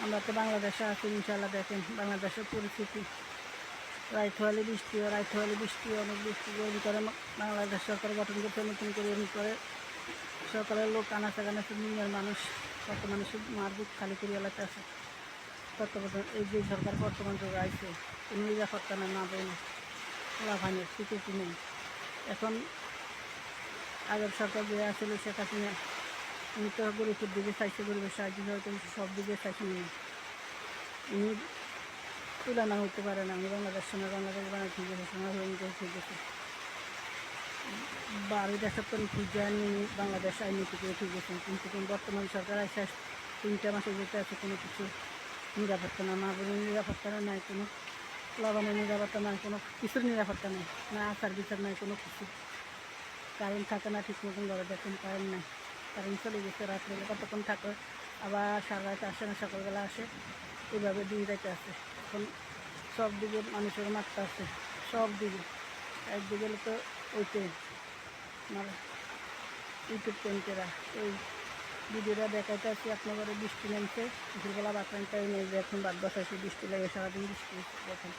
আমরা তো বাংলাদেশে আছি, ইনশাল্লাহ দেখেন বাংলাদেশের পরিস্থিতি। রাইত হলে বৃষ্টি অনেক বৃষ্টি এমনি করে বাংলাদেশ সরকার গঠন করতে নতুন করে এমনি করে সরকারের লোক আনাচে কানাচে দুনিয়ার মানুষ কত মানুষের মারবুক খালি করে এলাতে আছে। তত্ত্বাবধান এই যে সরকার বর্তমান যুগে আইছে কোনো নিরাপত্তা না বই লাভানের স্বীকৃতি নেই। এখন আগের সরকার যে আসলে শেখ হাসিনা উনি তো গরিবের দিকে চাইছে, গরিবের সাহায্য হয়তো সব দিকে চাইছে না, উনি তুলনা হতে পারে না। আমি বাংলাদেশ সময় বাংলাদেশ বানাই ঠিক আছে, সময় হয়ে ঠিক আছে, বারো দেশের তো ঠিক জানি বাংলাদেশ আইননীতি করে ঠিক আছে, কিন্তু বর্তমান সরকার আসে 3টা মাসে যেতে আছে কোনো কিছু নিরাপত্তা না বলে নিরাপত্তা নাই, কোনো লবণের নিরাপত্তা নাই, কোনো কিছুর নিরাপত্তা নেই, না আচার বিচার নাই, কোনো কিছু। কারেন্ট থাকে না ঠিক মতন ভাবে, দেখুন কারেন্ট নাই, কারেন্ট চলে গেছে রাত্রে কতক্ষণ থাকে, আবার সারা রাত আসে না, সকালবেলা আসে, এইভাবে দিন যাইতে আছে। এখন সব দিকে মানুষের মাত্রা আছে, সব দিকে। একদিকে তো ওইতে আমার ইউটিউব চ্যানেলরা ওই ভিডিওটা দেখাইতে আছি আপনার ঘরে বৃষ্টি নামছে, দুপুরবেলা বাথরুমটাই নেই, এখন বাদ বসাইছে, বৃষ্টি লাগে সারাদিন বৃষ্টি, দেখেন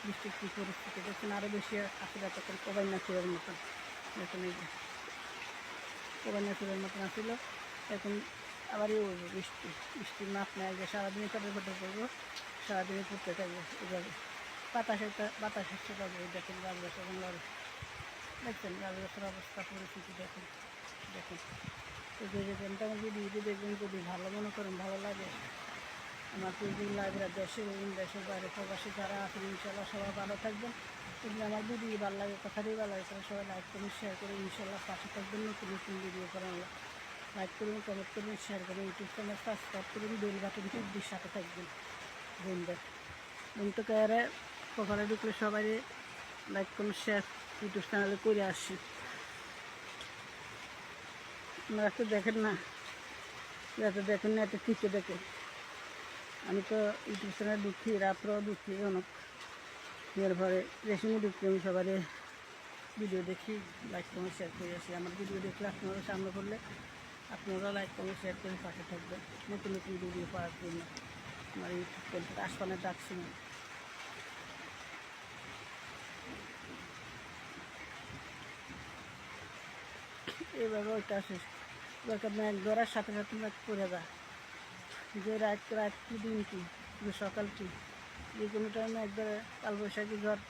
বৃষ্টির কী পরিস্থিতি দেখছেন। আরও বেশি আসলে তখন কোবাই নাচুরের মতন, দেখুন এই যে কোবাই নাচুরের মতন আসছিল, এখন আবারই উঠব বৃষ্টির মাপ নেয় যে সারাদিনে ফটো করবো, সারাদিনে পড়তে থাকবে এভাবে। বাতাস হচ্ছে পাবে, দেখেন গাছ গাছ এবং লড়ে, দেখছেন গাছ গাছের অবস্থা পরিস্থিতি দেখেন। দেখেন তো দেখবেন তো আমার ভিডিওটি দেখবেন, যদি ভালো মনে করেন, ভালো লাগে আমার ফেসবুক লাইভরা দেশে এবং দেশের বাইরে প্রবাসী যারা আছেন ইনশাল্লাহ সবাই ভালো থাকবেন। যদি আমার ভিডিও ভালো লাগে, কথাটাই ভালো লাগে, সবাই লাইক করুন, শেয়ার করে ইনশাল্লাহ পাশে থাকবেন। নতুন নতুন ভিডিও করেন, লাইক করুন, কমেন্ট করুন, শেয়ার করুন, ইউটিউব চ্যানেল সাবস্ক্রাইব করুন, বেল বাটনটি দিয়ে সাথে থাকবেন। বন্ধুদের বন্ধু কারে প্রোফাইলে ঢুকলে সবাই লাইক করুন, শেয়ার ইউটিউব চ্যানেলে করে আসছি। আপনারা তো দেখেন না, যাতে দেখেন না এত ঠিকই দেখে। আমি তো ইউটিউব চ্যানেলে ঢুকি, রাত্রেও ঢুকি, অনেক এরপরে রেশমও ঢুকি, আমি সবাই ভিডিও দেখি, লাইক কমেন্ট শেয়ার করে আসি। আমার ভিডিও দেখলে আপনারা সামনে করলে আপনারা লাইক কমেন্ট শেয়ার করে পাশে থাকবেন নতুন নতুন ভিডিও পাওয়ার জন্য। আমার ইউটিউব চ্যানেলটা আসপানের ডাকছি না, এইভাবে ওইটা আসে দরকার মেঘ ধরার সাথে সাথে মেঘ পড়ে যায়, যে রাত কি দিন কি সকাল কি যে কোনো টাইমে একবারে কালবৈশাখী ঝড়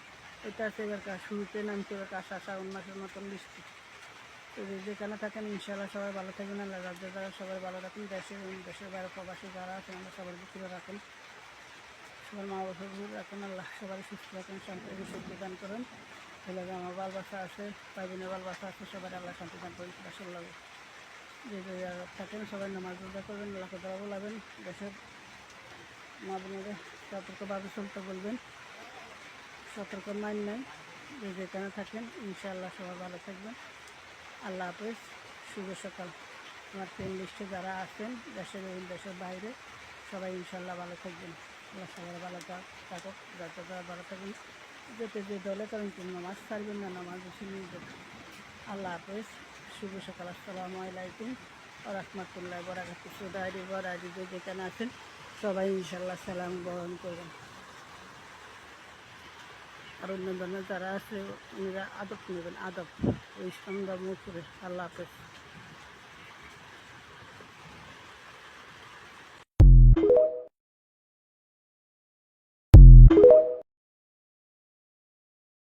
এটা আছে। এবার শুরুতে নামছে এবার আসা শ্রাবণ মাসের মতন বৃষ্টি। তো যেখানে থাকেন ইনশাল্লাহ সবাই ভালো থাকবেন, আল্লাহ রাজ্যে যারা সবাই ভালো রাখেন, দেশের বাইরে প্রবাসী যারা আছেন আমরা সবার ভিতরে রাখেন, সবার মা বাবা রাখেন, আল্লাহ সবাই সুস্থ রাখেন, শান্তি শান্তি দান করেন। তাহলে আমার বাল বাসা আছে, ভাই বোনের বাল বাসা আছে, সবাই আল্লাহ শান্তি দান করেন। আসল লাগে যে থাকেন সবাই নামাজ রোজা করবেন, আল্লাহকে দোয়া বলাবেন, দেশের মা বোনেদের সতর্কভাবে চলতে বলবেন, সতর্ক মাইন নেই, যে যেখানে থাকেন ইনশাআল্লাহ সবাই ভালো থাকবেন। আল্লাহ হাফেজ, শুভ সকাল। আমার ফ্রেন্ড লিস্টে যারা আছেন দেশের এবং দেশের বাইরে সবাই ইনশাআল্লাহ ভালো থাকবেন, আল্লাহ সবাই ভালো থাকুক, যাতে তারা ভালো থাকবেন, যেতে যে দলে করেন কিন্তু নামাজ ছাড়বেন না, নামাজ বেশি নিয়ে যাবেন। আল্লাহ হাফেজ, শুভ সকাল। আসসালামু আলাইকুম ওয়া রাহমাতুল্লাহি ওয়া বারাকাতুহু। সুদাইরি বড়াইরি যে যেখানে আছেন সবাই ইনশাআল্লাহ সালাম গ্রহণ করবেন। আর অন্য ধর্মের যারা আছে উনিরা আদব নেবেন, আদব ওই ইসলাম ধর্ম করে। আল্লাহ হাফেজ।